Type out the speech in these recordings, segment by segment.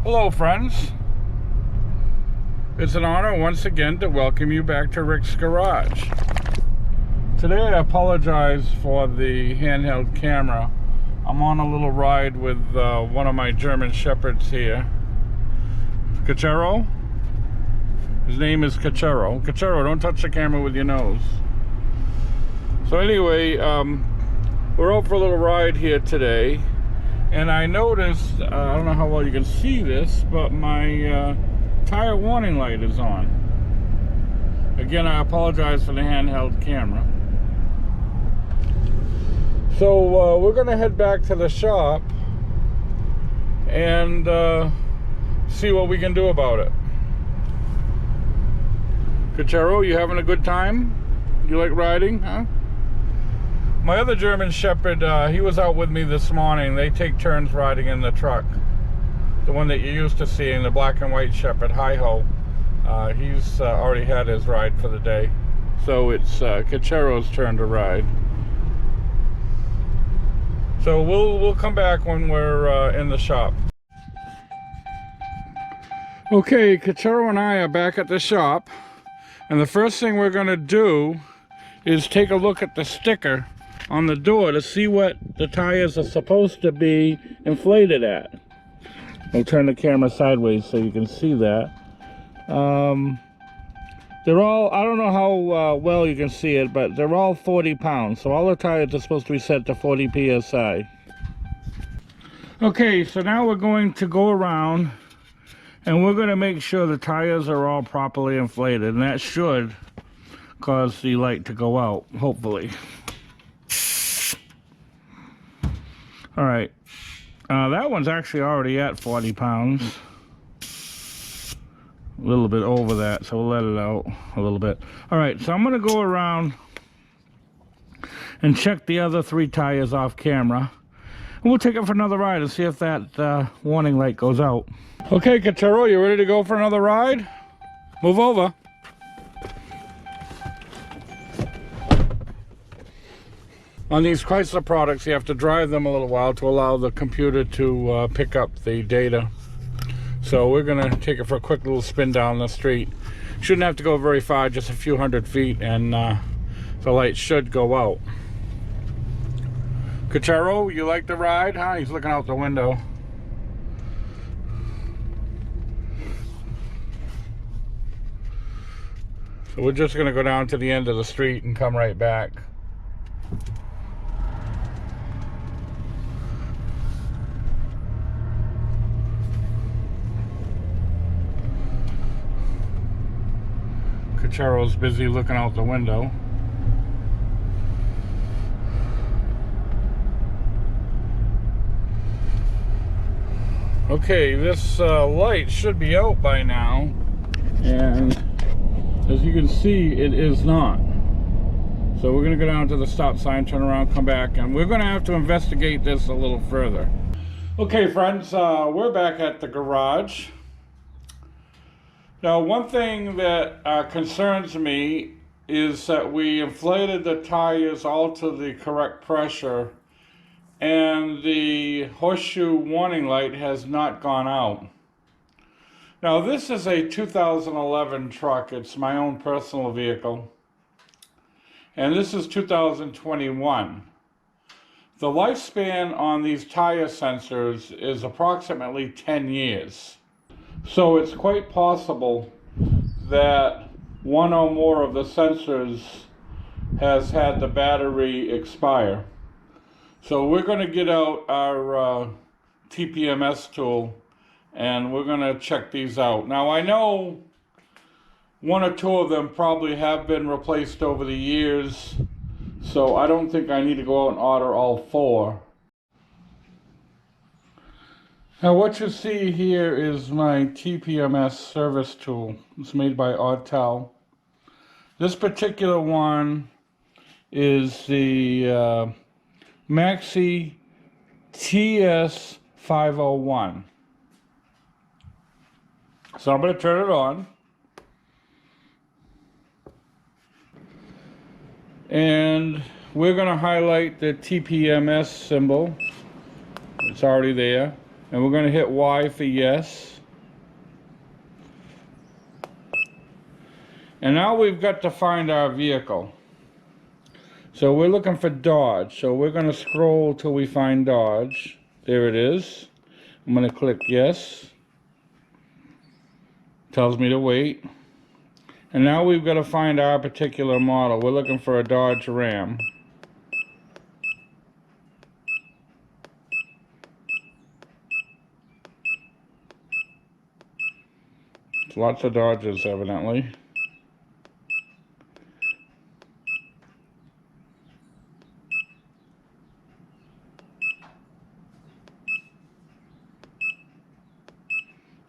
Hello friends, it's an honor once again to welcome you back to Rick's Garage. Today I apologize for the handheld camera. I'm on a little ride with one of my German Shepherds here, Cachero. His name is Cachero. Cachero, don't touch the camera with your nose. So anyway, we're out for a little ride here today. And I noticed, I don't know how well you can see this, but my tire warning light is on. Again, I apologize for the handheld camera. So we're going to head back to the shop and see what we can do about it. Cachero, you having a good time? You like riding, huh? My other German Shepherd, he was out with me this morning. They take turns riding in the truck. The one that you're used to seeing, the black and white Shepherd, Hi-Ho. He's already had his ride for the day. So it's Cachero's turn to ride. So we'll come back when we're in the shop. Okay, Cachero and I are back at the shop. And the first thing we're going to do is take a look at the sticker on the door to see what the tires are supposed to be inflated at. I'll turn the camera sideways so you can see that. They're all, I don't know how well you can see it, but they're all 40 pounds. So all the tires are supposed to be set to 40 psi. Okay, so now we're going to go around and we're going to make sure the tires are all properly inflated, and that should cause the light to go out, hopefully. All right, that one's actually already at 40 pounds. A little bit over that, so we'll let it out a little bit. All right, so I'm gonna go around and check the other 3 tires off camera. And we'll take it for another ride and see if that warning light goes out. Okay, Cachero, you ready to go for another ride? Move over. On these Chrysler products, you have to drive them a little while to allow the computer to pick up the data. So we're going to take it for a quick little spin down the street. Shouldn't have to go very far, just a few hundred feet, and the light should go out. Cachero, you like the ride, huh? He's looking out the window. So we're just going to go down to the end of the street and come right back. Cachero's busy looking out the window. Okay, this light should be out by now, and as you can see, it is not. So we're going to go down to the stop sign, turn around, come back, and we're going to have to investigate this a little further. Okay, friends, we're back at the garage. Now, one thing that concerns me is that we inflated the tires all to the correct pressure, and the horseshoe warning light has not gone out. Now, this is a 2011 truck. It's my own personal vehicle. And this is 2021. The lifespan on these tire sensors is approximately 10 years. So it's quite possible that one or more of the sensors has had the battery expire. So we're going to get out our TPMS tool and we're going to check these out. Now, I know 1 or 2 of them probably have been replaced over the years, so I don't think I need to go out and order all 4. Now, what you see here is my TPMS service tool. It's made by Autel. This particular one is the Maxi TS501. So I'm going to turn it on. And we're going to highlight the TPMS symbol. It's already there. And we're going to hit Y for yes. And now we've got to find our vehicle. So we're looking for Dodge. So we're going to scroll till we find Dodge. There it is. I'm going to click yes. Tells me to wait. And now we've got to find our particular model. We're looking for a Dodge Ram. Lots of Dodges, evidently.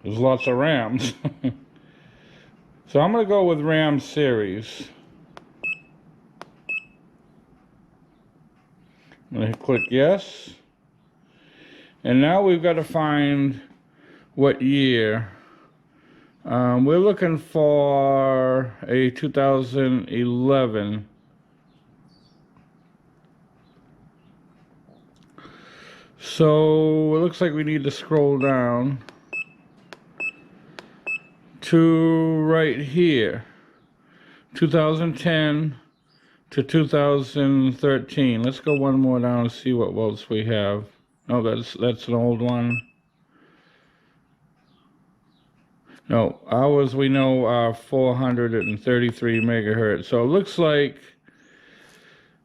There's lots of Rams. So I'm going to go with Ram Series. I'm going to click yes. And now we've got to find what year. We're looking for a 2011. So it looks like we need to scroll down to right here, 2010 to 2013. Let's go one more down and see what else we have. Oh, that's an old one. No, ours we know are 433 megahertz. So it looks like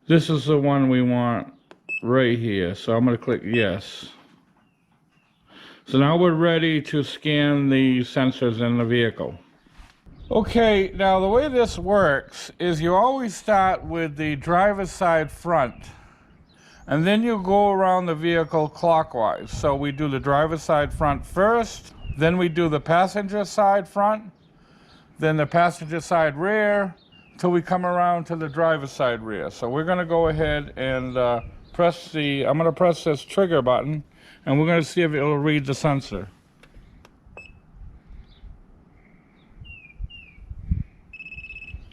this is the one we want right here. So I'm going to click yes. So now we're ready to scan the sensors in the vehicle. Okay, now the way this works is you always start with the driver's side front, and then you go around the vehicle clockwise. So we do the driver's side front first, then we do the passenger side front, then the passenger side rear, till we come around to the driver's side rear. So we're going to go ahead and I'm going to press this trigger button, and we're going to see if it'll read the sensor.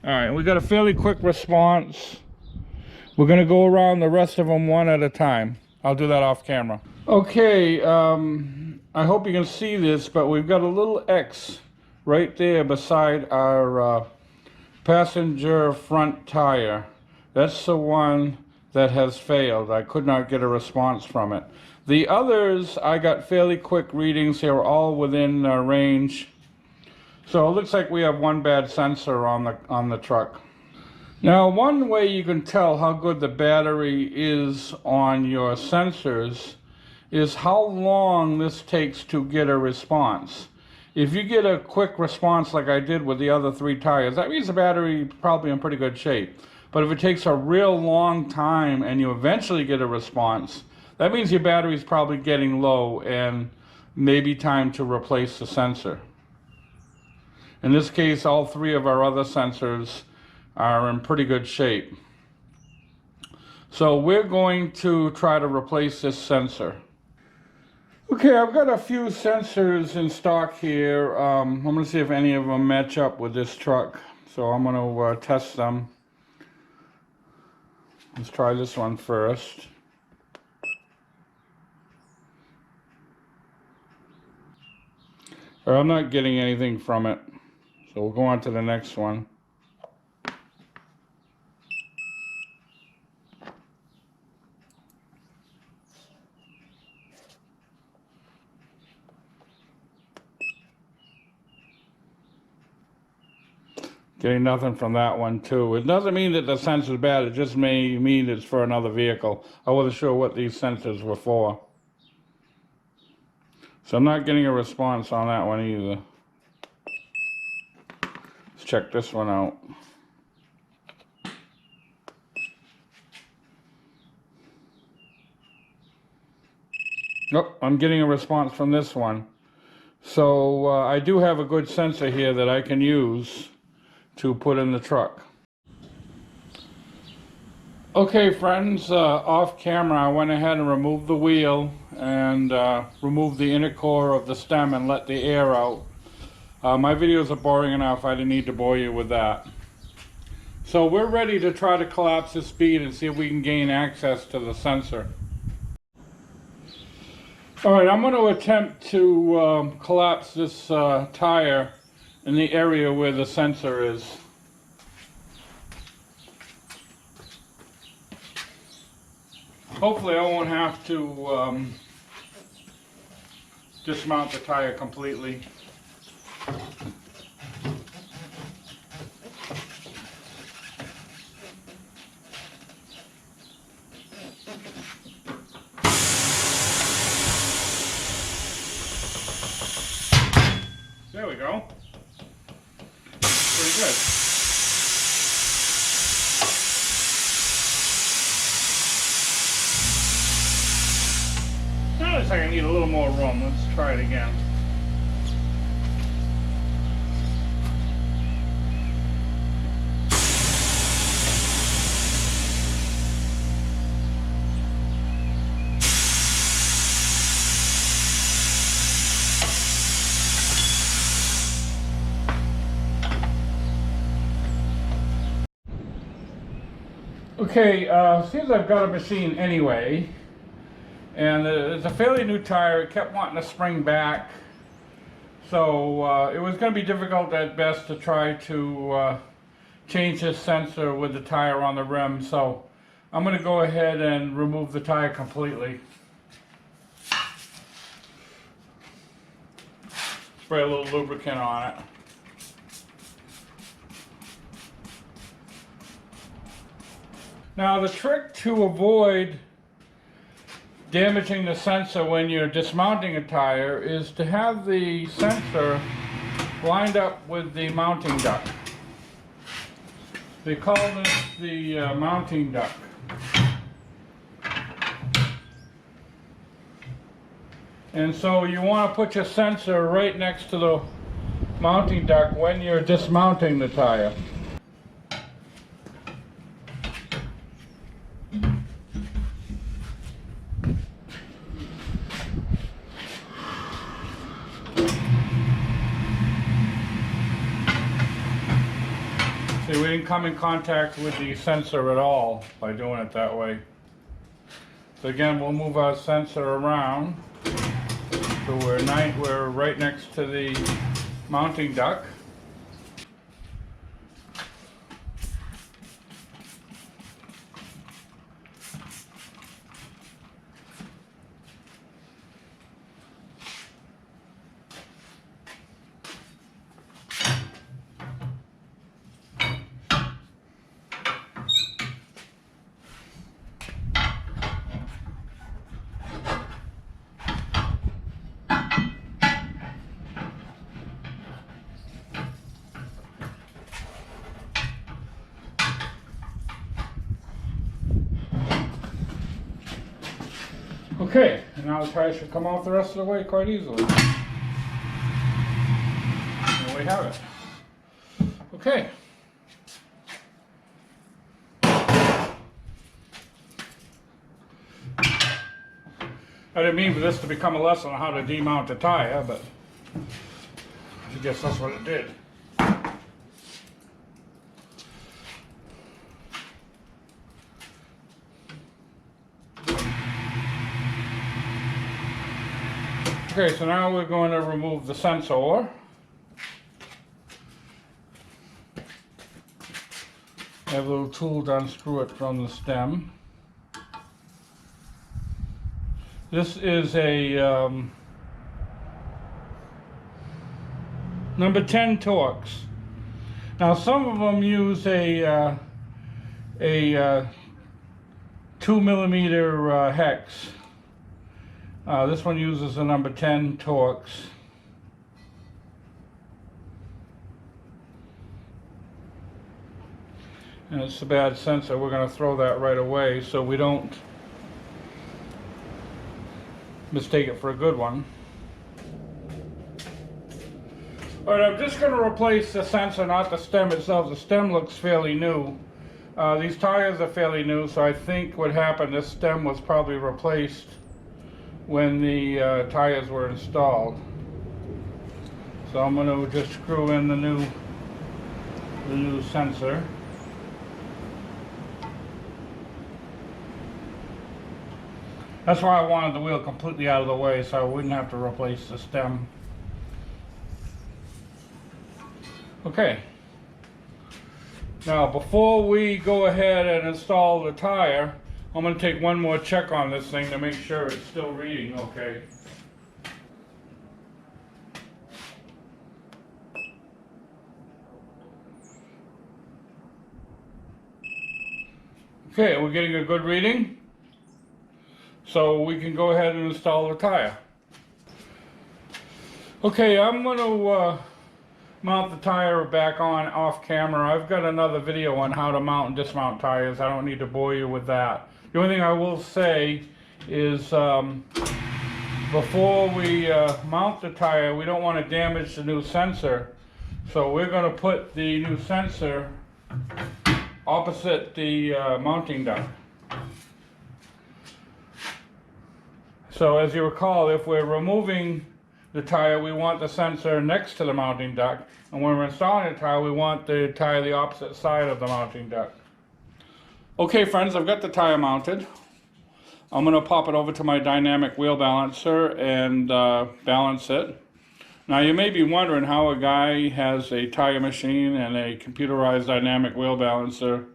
Alright, we got a fairly quick response. We're going to go around the rest of them one at a time. I'll do that off camera. Okay, I hope you can see this, but we've got a little X right there beside our passenger front tire. That's the one that has failed. I could not get a response from it. The others, I got fairly quick readings. They were all within range. So it looks like we have one bad sensor on the truck. Now, one way you can tell how good the battery is on your sensors is how long this takes to get a response. If you get a quick response like I did with the other 3 tires, that means the battery is probably in pretty good shape. But if it takes a real long time and you eventually get a response, that means your battery is probably getting low and maybe time to replace the sensor. In this case, all 3 of our other sensors are in pretty good shape. So we're going to try to replace this sensor. Okay, I've got a few sensors in stock here. I'm going to see if any of them match up with this truck. So I'm going to test them. Let's try this one first. I'm not getting anything from it. So we'll go on to the next one. Getting nothing from that one too. It doesn't mean that the sensor is bad, it just may mean it's for another vehicle. I wasn't sure what these sensors were for. So I'm not getting a response on that one either. Let's check this one out. Nope, I'm getting a response from this one. So I do have a good sensor here that I can use to put in the truck. Okay friends, off camera I went ahead and removed the wheel and removed the inner core of the stem and let the air out. My videos are boring enough, I didn't need to bore you with that. So we're ready to try to collapse the speed and see if we can gain access to the sensor. All right, I'm going to attempt to collapse this tire in the area where the sensor is. Hopefully I won't have to dismount the tire completely. There we go. Pretty good. Now looks like I need a little more room. Let's try it again. Okay, seems I've got a machine anyway, and it's a fairly new tire. It kept wanting to spring back, so it was going to be difficult at best to try to change this sensor with the tire on the rim, so I'm going to go ahead and remove the tire completely. Spray a little lubricant on it. Now the trick to avoid damaging the sensor when you're dismounting a tire is to have the sensor lined up with the mounting duct. They call this the mounting duct. And so you want to put your sensor right next to the mounting duct when you're dismounting the tire. See, we didn't come in contact with the sensor at all by doing it that way. So again, we'll move our sensor around so we're right next to the mounting duct. Okay, and now the tire should come off the rest of the way quite easily. There we have it. Okay. I didn't mean for this to become a lesson on how to demount a tire, but I guess that's what it did. Okay, so now we're going to remove the sensor. I have a little tool to unscrew it from the stem. This is a number 10 Torx. Now some of them use a 2mm hex. This one uses a number 10 Torx. And it's a bad sensor. We're going to throw that right away so we don't mistake it for a good one. Alright, I'm just going to replace the sensor, not the stem itself. The stem looks fairly new. These tires are fairly new, so I think what happened, this stem was probably replaced when the tires were installed. So I'm going to just screw in the new sensor. That's why I wanted the wheel completely out of the way so I wouldn't have to replace the stem. Okay. Now before we go ahead and install the tire, I'm going to take one more check on this thing to make sure it's still reading okay. Okay, we're getting a good reading. So we can go ahead and install the tire. Okay, I'm going to mount the tire back on off camera. I've got another video on how to mount and dismount tires. I don't need to bore you with that. The only thing I will say is before we mount the tire, we don't want to damage the new sensor. So we're going to put the new sensor opposite the mounting duct. So as you recall, if we're removing the tire, we want the sensor next to the mounting duct, and when we're installing the tire, we want the tire the opposite side of the mounting duct. Okay friends, I've got the tire mounted. I'm going to pop it over to my dynamic wheel balancer and balance it. Now you may be wondering how a guy has a tire machine and a computerized dynamic wheel balancer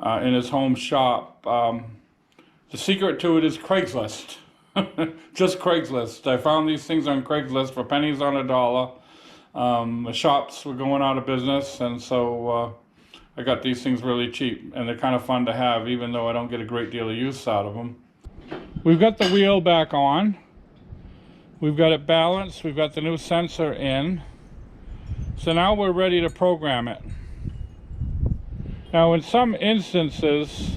in his home shop. The secret to it is Craigslist. Just Craigslist. I found these things on Craigslist for pennies on a dollar. The shops were going out of business, and so I got these things really cheap, and they're kind of fun to have, even though I don't get a great deal of use out of them. We've got the wheel back on. We've got it balanced. We've got the new sensor in. So now we're ready to program it. Now in some instances,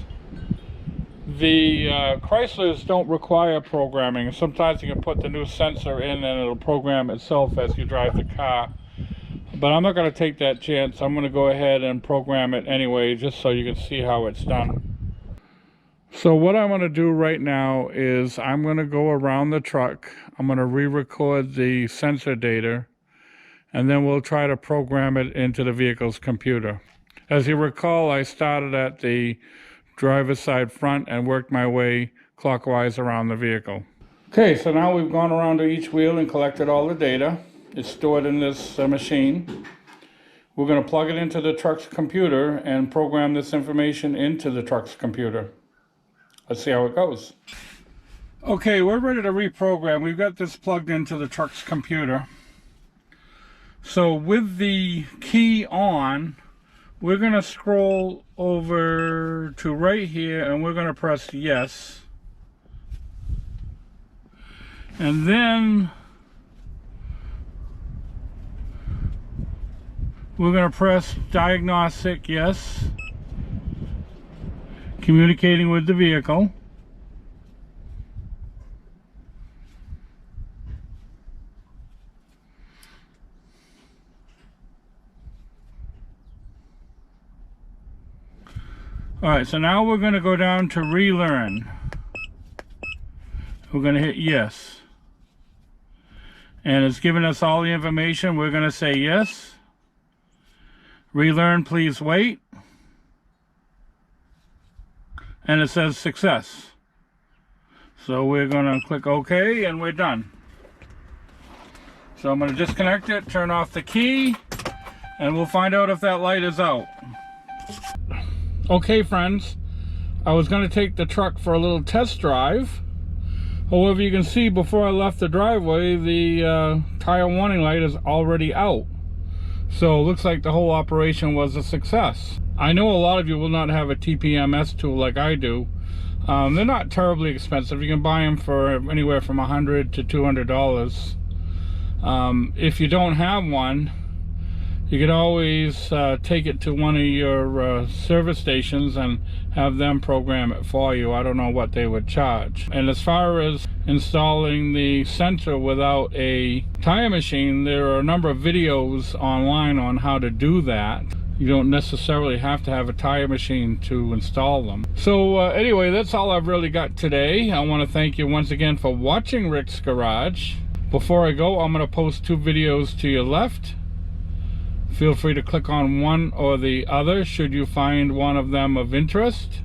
the Chryslers don't require programming. Sometimes you can put the new sensor in and it'll program itself as you drive the car. But I'm not going to take that chance. I'm going to go ahead and program it anyway, just so you can see how it's done. So what I'm going to do right now is I'm going to go around the truck. I'm going to re-record the sensor data, and then we'll try to program it into the vehicle's computer. As you recall, I started at the driver's side front and worked my way clockwise around the vehicle. Okay, so now we've gone around to each wheel and collected all the data. It's stored in this machine. We're going to plug it into the truck's computer and program this information into the truck's computer. Let's see how it goes. Okay, we're ready to reprogram. We've got this plugged into the truck's computer. So with the key on, we're going to scroll over to right here and we're going to press yes. And then we're going to press diagnostic yes. Communicating with the vehicle. Alright, so now we're going to go down to relearn. We're going to hit yes. And it's giving us all the information. We're going to say yes. Relearn, please wait. And it says success. So we're going to click OK and we're done. So I'm going to disconnect it, turn off the key, and we'll find out if that light is out. Okay friends, I was going to take the truck for a little test drive. However, you can see before I left the driveway, the tire warning light is already out. So it looks like the whole operation was a success. I know a lot of you will not have a TPMS tool like I do. They're not terribly expensive. You can buy them for anywhere from $100 to $200. If you don't have one, you could always take it to one of your service stations and have them program it for you. I don't know what they would charge. And as far as installing the sensor without a tire machine, there are a number of videos online on how to do that. You don't necessarily have to have a tire machine to install them. So anyway, that's all I've really got today. I want to thank you once again for watching Rick's Garage. Before I go, I'm going to post two videos to your left. Feel free to click on one or the other should you find one of them of interest.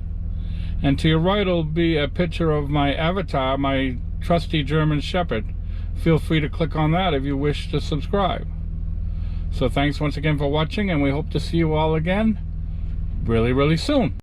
And to your right will be a picture of my avatar, my trusty German Shepherd. Feel free to click on that if you wish to subscribe. So thanks once again for watching, and we hope to see you all again really, really soon.